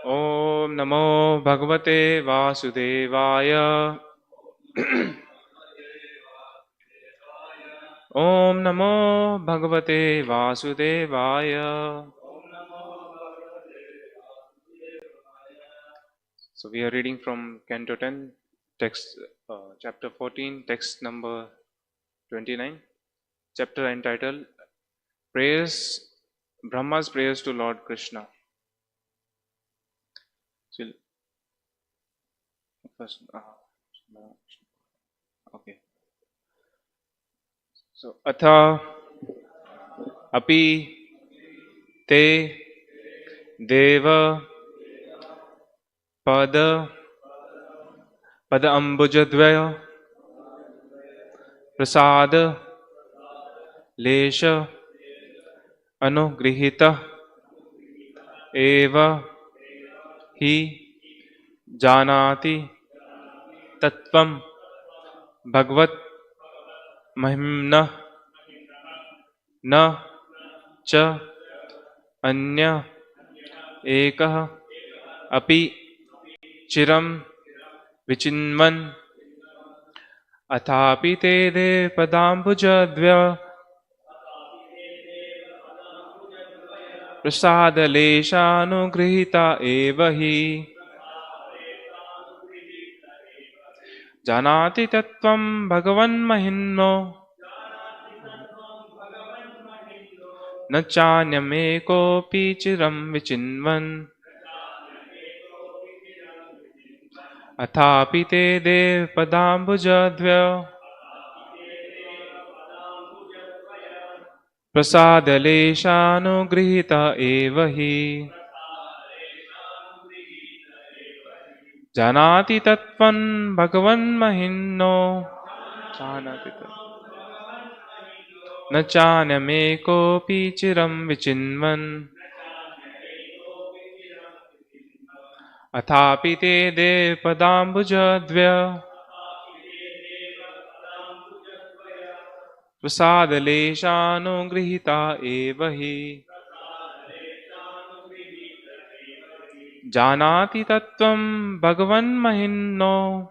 Om Namo Bhagavate Vasudevaya. Om Namo Bhagavate Vasudevaya. So we are reading from Canto 10, text chapter 14, text number 29. Chapter entitled Prayers, Brahma's Prayers to Lord Krishna. So, first, okay. So, Atha Api Te Deva Pada Ambujadvaya Prasada Lesha Anugrihita Eva Hi Janati Tattvam Bhagavat Mahimna Na Cha Anya Ekah Api Chiram Vichinman Athapi Te De Padambujadvya Prasada Leshanugrihita Eva Hi Janati Tattvam Bhagavan Mahinno Nachanyameko Chiram Vichinvan Athapi Te De Padambujadvya Prasada Leshanugrihita Eva Hi Janati Tattvam Bhagavan Mahinno Janati Nachanyameko Chiram Vichinvan Athapi Te De Padambujadvya Prasada Leshanugrihita Eva Hi Janati Tattvam Bhagavan Mahinno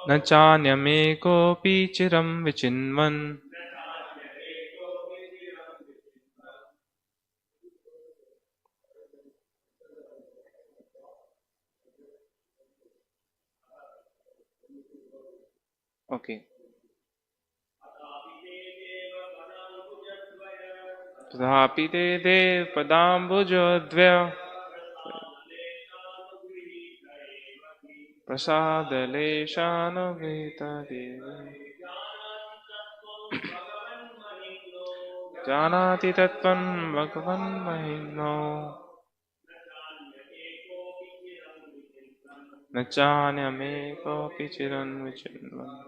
Nachanyameko Chiram Vichinvan Okay. Tadhapi Te De Padambujadvya Prasada Leshanugrihita Eva Janati Tattvam Bhagavan Mahinno Nachanyameko Chiram Vichinvan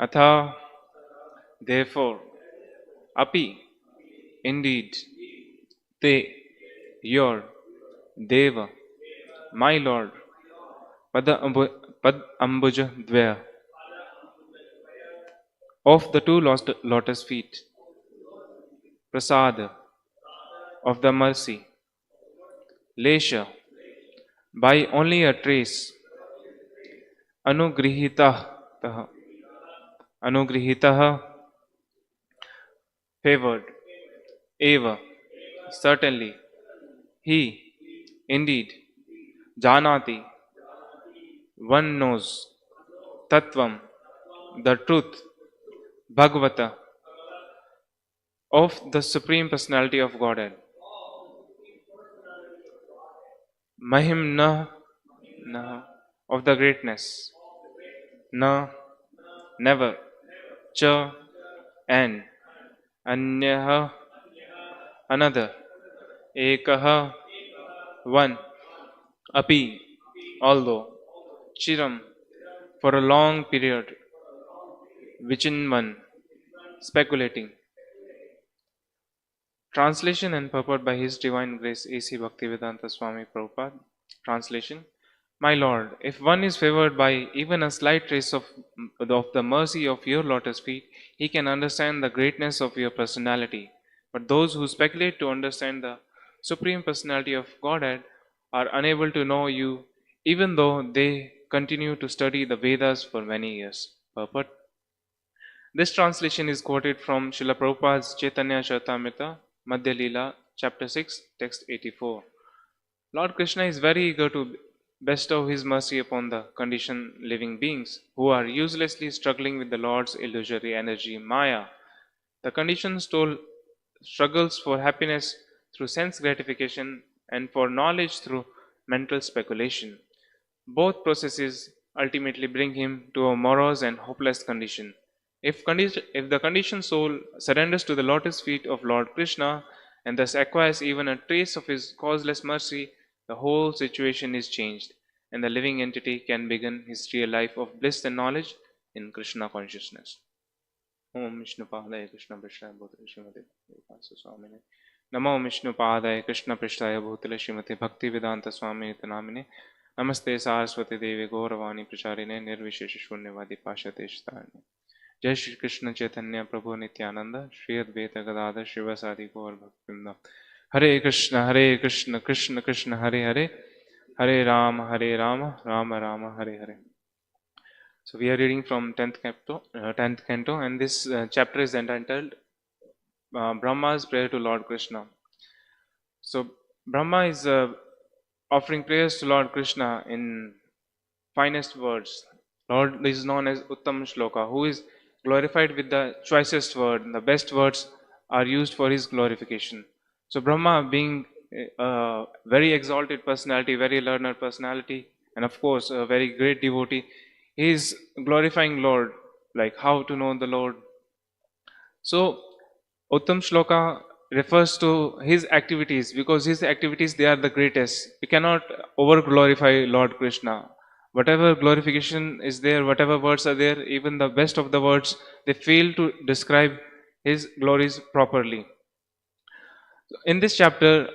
Atha, therefore, Api, indeed, Te, your, Deva, my Lord, Pad Ambuja Dvaya, of the two lotus feet, Prasada, of the mercy, Lesha, by only a trace, Anugrihitaha, favored, Eva, certainly, he, indeed, Janati, one knows, Tattvam, the truth, Bhagavata, of the Supreme Personality of Godhead. Mahimna, of the greatness. Na, never. Cha, and. Anyaha, another. Ekaha, one. Api, although. Chiram, for a long period. Vichinvan, speculating. Translation and purport by His Divine Grace A.C. Bhaktivedanta Swami Prabhupada. Translation. My Lord, if one is favored by even a slight trace of the mercy of your lotus feet, he can understand the greatness of your personality. But those who speculate to understand the Supreme Personality of Godhead are unable to know you, even though they continue to study the Vedas for many years. Purport. This translation is quoted from Srila Prabhupada's Chaitanya Charitamrita, Madhya Leela, chapter 6, text 84. Lord Krishna is very eager to bestow his mercy upon the conditioned living beings who are uselessly struggling with the Lord's illusory energy, Maya. The conditioned soul struggles for happiness through sense gratification and for knowledge through mental speculation. Both processes ultimately bring him to a morose and hopeless condition. If the conditioned soul surrenders to the lotus feet of Lord Krishna and thus acquires even a trace of his causeless mercy, the whole situation is changed, and the living entity can begin his real life of bliss and knowledge in Krishna consciousness. Om Vishnupadaya Krishna Prishthaya Bhutale Srimate Bhaktivedanta Swamine Namo Vishnupadaya Krishna Prishthaya Bhutale Srimate Bhaktivedanta Swamine Namine Namaste Saraswati Devi Gauravani Pracharine Nirvishesh Shunyavadi Pashateshtarine Jai Shri Krishna Chaitanya Prabhu Nityananda Shri Advaita Gadadhar Shivasadi Gaur Bhaktivinoda Hare Krishna Krishna Krishna Hare Hare Hare Rama Rama Rama Hare Hare. So we are reading from 10th canto, and this chapter is entitled Brahma's Prayer to Lord Krishna. So Brahma is offering prayers to Lord Krishna in finest words. Lord is known as Uttam Shloka, who is glorified with the choicest word. The best words are used for his glorification. So Brahma, being a very exalted personality, very learned personality, and of course a very great devotee, he is glorifying Lord, like how to know the Lord. So Uttam Shloka refers to his activities, because his activities, they are the greatest. We cannot over glorify Lord Krishna. Whatever glorification is there, whatever words are there, even the best of the words, they fail to describe his glories properly. In this chapter,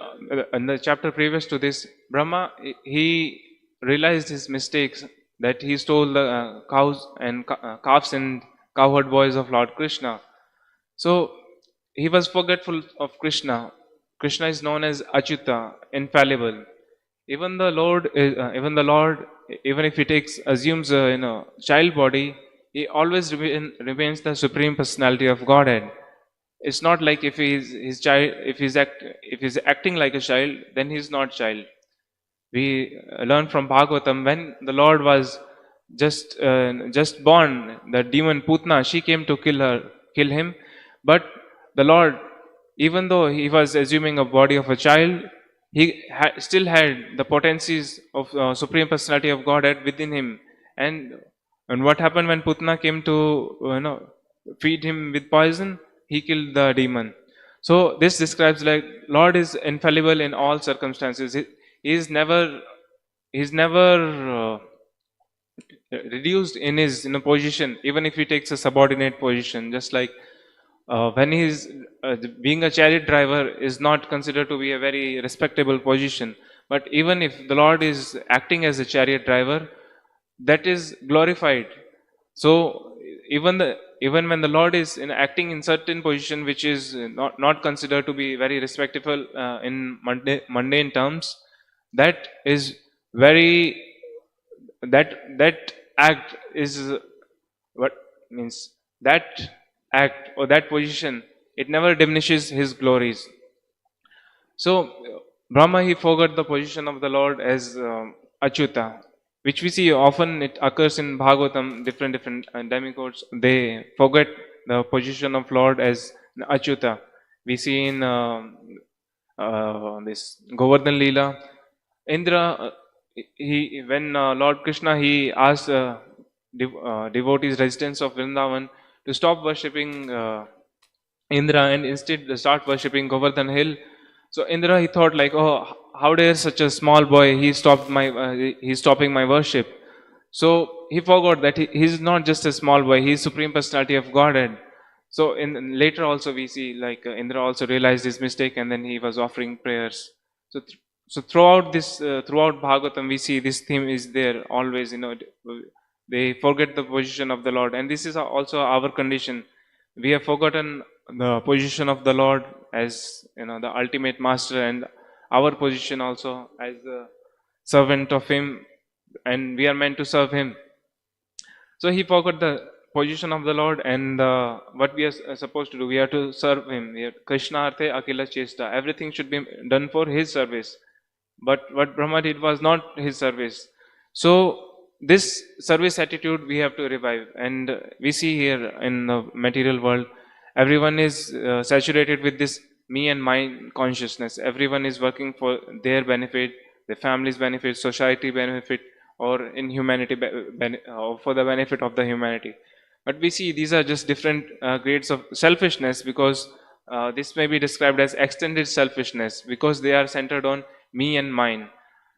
in the chapter previous to this, Brahma, he realized his mistakes, that he stole the cows and calves and cowherd boys of Lord Krishna. So he was forgetful of Krishna. Krishna is known as Achyuta, infallible. Even the Lord, even if he assumes a child body, he always remains the supreme personality of Godhead. It's not like if his child, if he's acting like a child, then he's not child. We learn from Bhagavatam, when the Lord was just born, the demon Putna, she came to kill him, but the Lord, even though he was assuming a body of a child, he still had the potencies of Supreme Personality of Godhead within him. And what happened when Putna came to feed him with poison? He killed the demon. So this describes like Lord is infallible in all circumstances. He is never reduced in his position, even if he takes a subordinate position. Just like when he is being a chariot driver is not considered to be a very respectable position, but even if the Lord is acting as a chariot driver, that is glorified. So even when the Lord is acting in certain position which is not considered to be very respectable in mundane terms, that is very that act is what means that act or that position, it never diminishes his glories. So Brahma, he forgot the position of the Lord as Achyuta, which we see often. It occurs in Bhagavatam. Different demigods, they forget the position of Lord as Achyuta. We see in this Govardhan Leela, Indra, when Lord Krishna, he asked devotees, residents of Vrindavan, to stop worshipping Indra and instead start worshipping Govardhan Hill. So Indra, he thought like, oh, how dare such a small boy, he's stopping my worship. So he forgot that he's not just a small boy, he's Supreme Personality of Godhead. So in later also we see like Indra also realized his mistake, and then he was offering prayers. So throughout Bhagavatam, we see this theme is there always. They forget the position of the Lord, and this is also our condition. We have forgotten the position of the Lord as the ultimate master, and our position also as the servant of him, and we are meant to serve him. So he forgot the position of the Lord, and what we are supposed to do. We have to serve him. Krishna Arte Akila Chesta. Everything should be done for his service. But what Brahma did was not his service. So this service attitude we have to revive. And we see here in the material world, everyone is saturated with this me and mine consciousness. Everyone is working for their benefit, their family's benefit, society benefit, or in humanity, or for the benefit of the humanity. But we see these are just different grades of selfishness, because this may be described as extended selfishness, because they are centered on me and mine.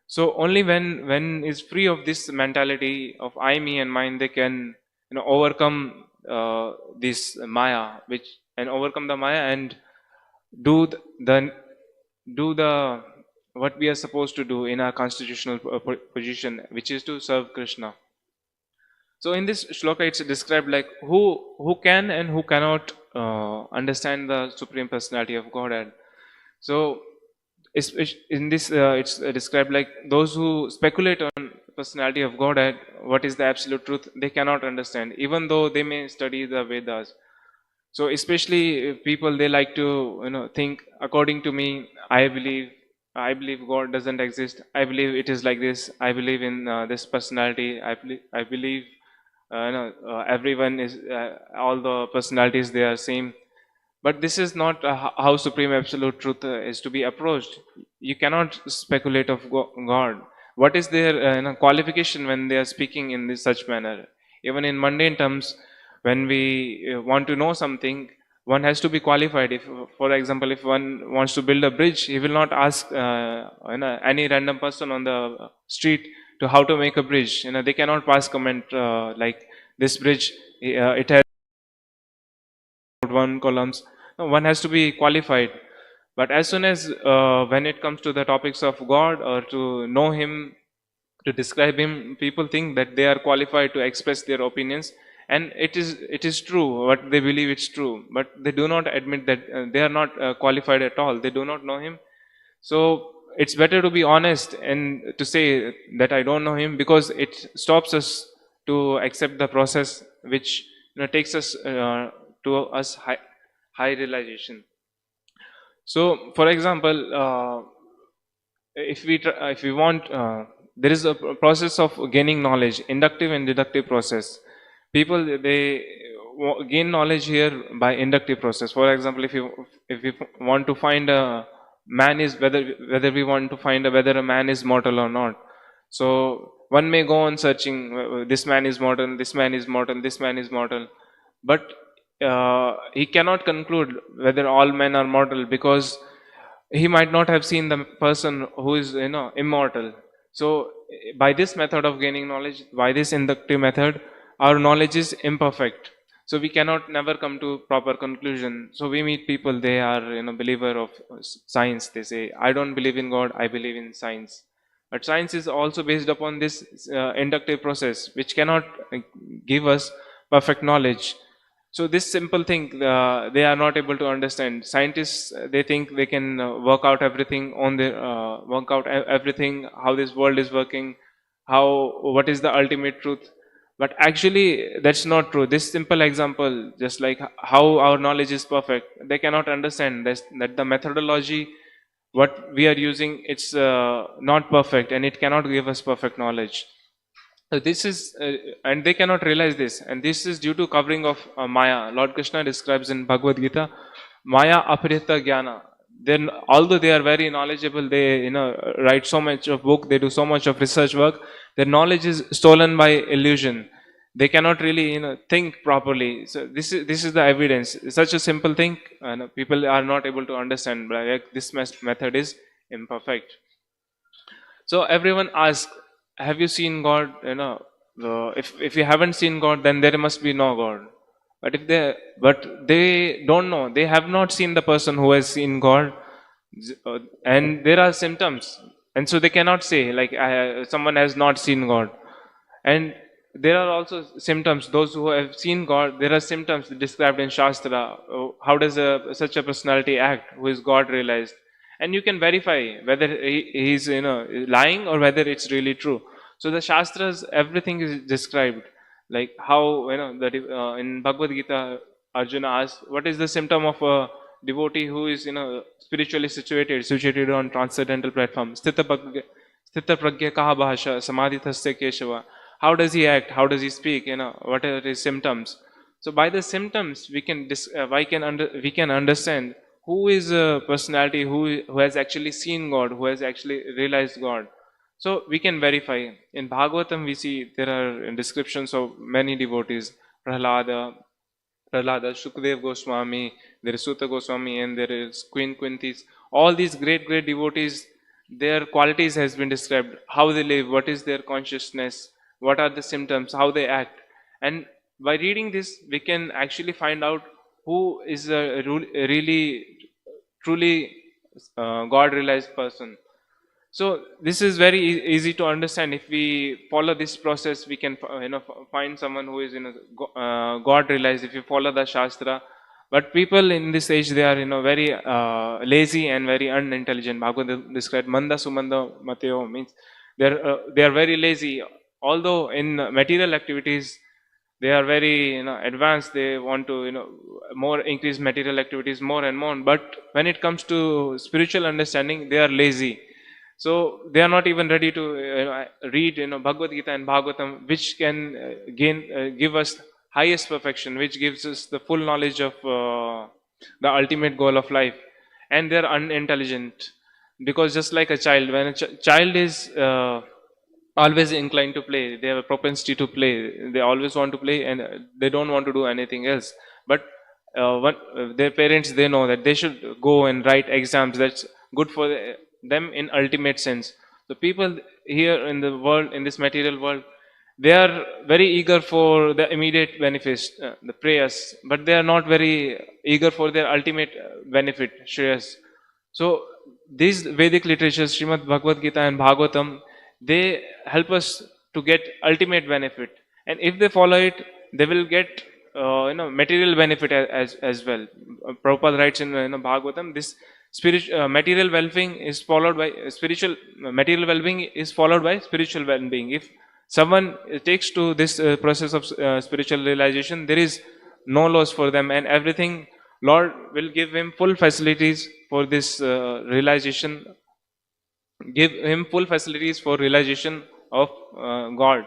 So only when is free of this mentality of I, me, and mine, they can overcome this Maya, and overcome the Maya and do the do the what we are supposed to do in our constitutional position, which is to serve Krishna. So in this shloka, it's described like who can and who cannot understand the Supreme Personality of Godhead. So in this, it's described like those who speculate on personality of Godhead, what is the absolute truth, they cannot understand, even though they may study the Vedas. So especially people, they like to think, according to me, I believe God doesn't exist. I believe it is like this. I believe in this personality. I believe everyone is all the personalities, they are same. But this is not how supreme absolute truth is to be approached. You cannot speculate of God. What is their qualification when they are speaking in this such manner? Even in mundane terms, when we want to know something, one has to be qualified. If, for example, if one wants to build a bridge, he will not ask any random person on the street to how to make a bridge. They cannot pass comment like this bridge, it has one columns. No, one has to be qualified. But as soon as when it comes to the topics of God, or to know him, to describe him, people think that they are qualified to express their opinions, and it is true what they believe, it's true, but they do not admit that they are not qualified at all. They do not know him. So it's better to be honest and to say that I don't know him, because it stops us to accept the process which takes us to us high realization. So for example, if we want, there is a process of gaining knowledge, inductive and deductive process. People, they gain knowledge here by inductive process. For example, if you want to find a man is whether we want to find whether a man is mortal or not. So one may go on searching, this man is mortal, this man is mortal, this man is mortal, but he cannot conclude whether all men are mortal, because he might not have seen the person who is immortal. So by this method of gaining knowledge, by this inductive method, our knowledge is imperfect, so we cannot never come to proper conclusion. So we meet people, they are believer of science. They say, I don't believe in God, I believe in science. But science is also based upon this inductive process, which cannot give us perfect knowledge. So this simple thing, they are not able to understand. Scientists, they think they can work out everything on their everything, how this world is working, what is the ultimate truth. But actually, that's not true. This simple example, just like how our knowledge is perfect, they cannot understand that the methodology what we are using, it's not perfect, and it cannot give us perfect knowledge. So this is, and they cannot realize this, and this is due to covering of Maya. Lord Krishna describes in Bhagavad Gita, Maya Aparita Jnana. Then, although they are very knowledgeable, they write so much of book, they do so much of research work. Their knowledge is stolen by illusion. They cannot really think properly. So this is the evidence. Such a simple thing, people are not able to understand. Like this method is imperfect. So everyone asks, have you seen God? If you haven't seen God, then there must be no God. But they don't know. They have not seen the person who has seen God, and there are symptoms, and so they cannot say like someone has not seen God. And there are also symptoms. Those who have seen God, there are symptoms described in Shastra. How does such a personality act who is God realized? And you can verify whether he's lying or whether it's really true. So the Shastras, everything is described, like how that in Bhagavad Gita, Arjuna asked, "What is the symptom of a devotee who is spiritually situated on transcendental platform? Sthita pragya kaha bhasha samadhithasya keshava." How does he act? How does he speak? What are his symptoms? So by the symptoms, we can understand who is a personality who has actually seen God, who has actually realized God. So we can verify. In Bhagavatam, we see there are descriptions of many devotees: Prahlada, Shukdev Goswami, there is Sutta Goswami, and there is Queen Quintis. All these great devotees, their qualities has been described: how they live, what is their consciousness, what are the symptoms, how they act. And by reading this, we can actually find out who is a really, truly God realized person. So this is very easy to understand. If we follow this process, we can find someone who is God realized. If you follow the Shastra, but people in this age, they are very lazy and very unintelligent. Bhagavad described Manda Sumanda Mateo, means they are very lazy. Although in material activities they are very advanced, they want to more increase material activities more and more, but when it comes to spiritual understanding, they are lazy. So they are not even ready to read Bhagavad Gita and Bhagavatam, which can give us highest perfection, which gives us the full knowledge of the ultimate goal of life. And they are unintelligent, because just like a child, when a child is always inclined to play, they have a propensity to play, they always want to play, and they don't want to do anything else. But their parents, they know that they should go and write exams. That's good for them in ultimate sense. The people here in the world, in this material world, they are very eager for the immediate benefits, the prayers, but they are not very eager for their ultimate benefit, shreyas. So these Vedic literatures, Srimad Bhagavad Gita and Bhagavatam, they help us to get ultimate benefit. And if they follow it, they will get material benefit as well. Prabhupada writes in Bhagavatam, this spiritual material well-being is followed by spiritual material well-being is followed by spiritual well-being. If someone takes to this process of spiritual realization, there is no loss for them, and everything Lord will give him full facilities for this realization, give him full facilities for realization of God.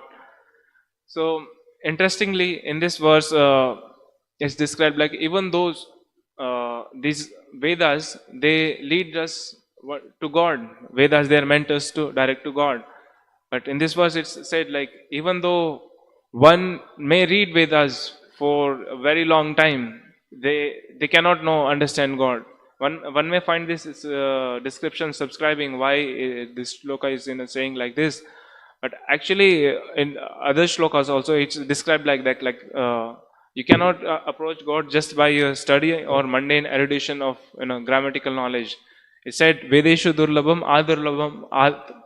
So interestingly, in this verse, it's described like even those these Vedas, they lead us to God. Vedas, they are meant us to direct to God. But in this verse, it's said like even though one may read Vedas for a very long time, they cannot understand God. One may find this description subscribing why this shloka is saying like this, but actually in other shlokas also it's described like that. Like you cannot approach God just by your study or mundane erudition of grammatical knowledge. It said Vedeshu durlabham adurlabham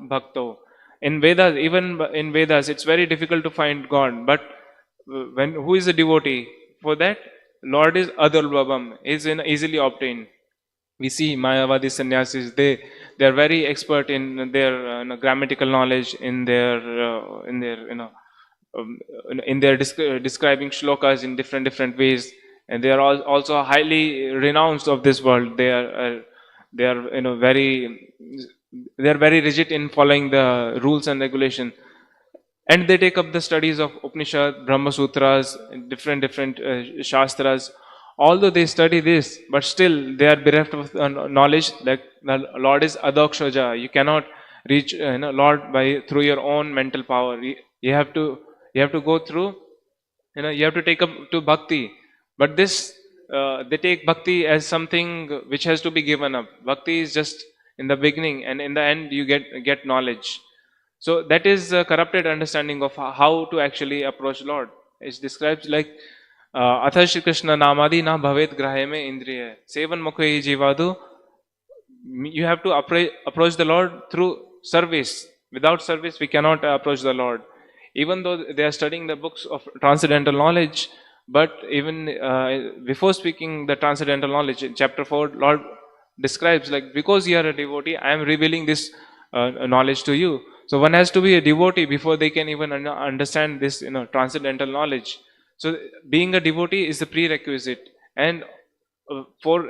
bhakto. In Vedas, even in Vedas, it's very difficult to find God. But when who is a devotee? For that, Lord is adurlabham, is easily obtained. We see Mayavadi sannyasis, they are very expert in their grammatical knowledge, in their in their describing shlokas in different ways, and they are also highly renounced of this world. They are very rigid in following the rules and regulation, and they take up the studies of Upanishad, Brahma Sutras, different Shastras. Although they study this, but still they are bereft of knowledge. Like the Lord is Adakshaja. You cannot reach Lord by through your own mental power. You have to go through. You have to take up to bhakti. But this they take bhakti as something which has to be given up. Bhakti is just in the beginning, and in the end you get knowledge. So that is a corrupted understanding of how to actually approach Lord. It describes like Atha Shri Krishna Namadi na bhavet grahe me indriya sevan mukhe jivadu. You have to approach the Lord through service. Without service, we cannot approach the Lord. even though they are studying the books of transcendental knowledge, but even before speaking the transcendental knowledge, in chapter 4, Lord describes like, because you are a devotee, I am revealing this knowledge to you. So one has to be a devotee before they can even understand this, transcendental knowledge. So being a devotee is the prerequisite, and for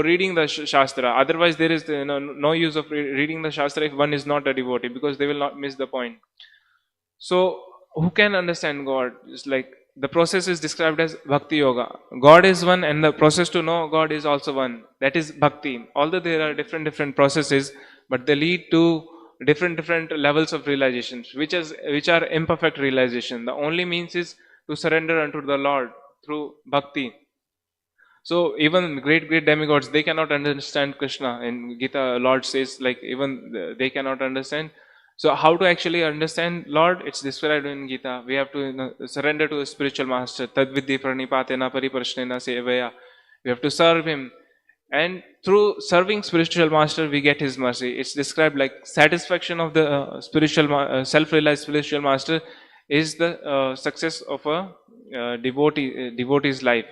reading the shastra. Otherwise, there is no use of reading the shastra if one is not a devotee, because they will not miss the point. So, who can understand God? It's like the process is described as bhakti yoga. God is one, and the process to know God is also one. That is bhakti. Although there are different processes, but they lead to different levels of realizations, which are imperfect realization. The only means is to surrender unto the Lord through bhakti. So even great demigods, they cannot understand Krishna. In Gita, Lord says like even they cannot understand. So how to actually understand Lord? It's described in Gita. We have to surrender to a spiritual master. Tadvidhi pranipatena pariprashnena sevaya. We have to serve him, and through serving spiritual master, we get his mercy. It's described like satisfaction of the self-realized spiritual master is the success of a devotee's life.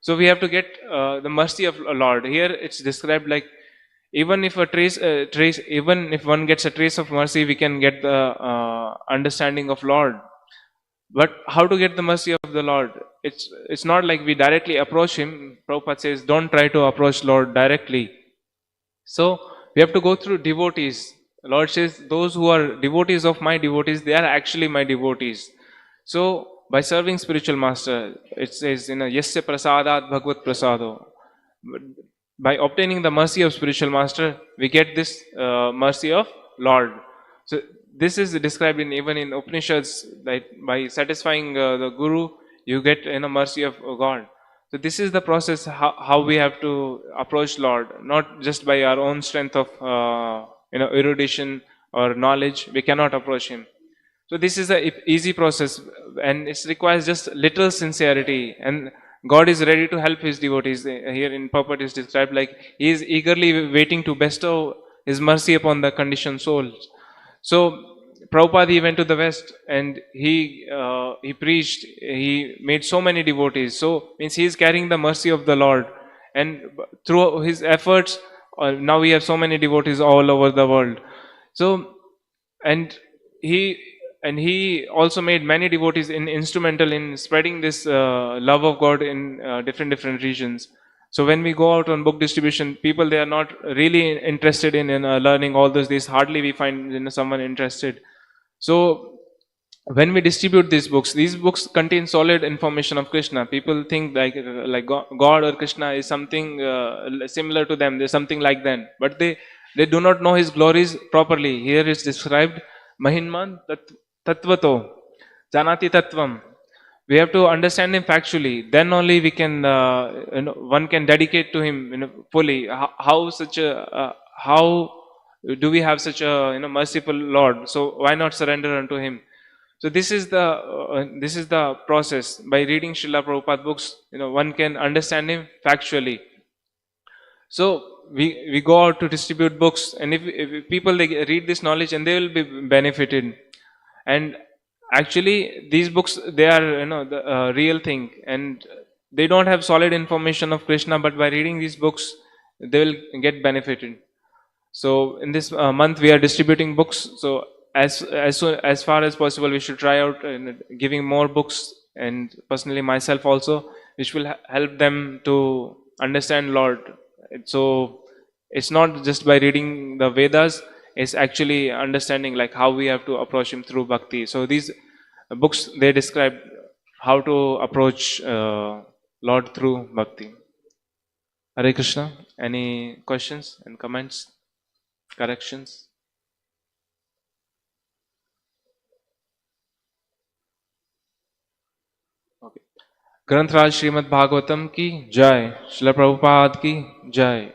So we have to get the mercy of Lord. Here it's described like, even if even if one gets a trace of mercy, we can get the understanding of Lord. But how to get the mercy of the Lord? It's not like we directly approach him. Prabhupada says, don't try to approach Lord directly. So we have to go through devotees. Lord says, those who are devotees of my devotees, they are actually my devotees. So by serving spiritual master, it says, yasya prasadat bhagavad prasado. By obtaining the mercy of spiritual master, we get this mercy of Lord. So this is described even in Upanishads, that by satisfying the Guru, you get mercy of God. So this is the process how we have to approach Lord, not just by our own strength of erudition or knowledge. We cannot approach him. So this is a easy process, and it requires just little sincerity, and God is ready to help his devotees. Here in Purport is described like he is eagerly waiting to bestow his mercy upon the conditioned souls. So Prabhupada, he went to the West, and he preached. He made so many devotees. So means he is carrying the mercy of the Lord, and through his efforts, now we have so many devotees all over the world. So and he also made many devotees instrumental in spreading this love of God in different regions. So when we go out on book distribution, people, they are not really interested in learning all those. Hardly we find someone interested. So when we distribute these books contain solid information of Krishna. People think like God or Krishna is something similar to them. There's something like them, but they do not know his glories properly. Here is described Mahinman Tattvato Janati Tattvam. We have to understand him factually. Then only we can one can dedicate to him fully. How do we have such a merciful Lord? So why not surrender unto him? So this is the process. By reading Srila Prabhupada books, one can understand him factually. So we go out to distribute books, and if people, they read this knowledge, and they will be benefited. And actually, these books, they are the real thing, and they don't have solid information of Krishna, but by reading these books, they will get benefited. So in this month, we are distributing books. So as far as possible, we should try out giving more books, and personally myself also, which will help them to understand Lord. So it's not just by reading the Vedas, it's actually understanding like how we have to approach him through bhakti. So these books, they describe how to approach Lord through bhakti. Hare Krishna. Any questions and comments, corrections? Okay. ग्रंथराज Shrimad Bhagavatam की जय, श्रील प्रभुपाद की जय.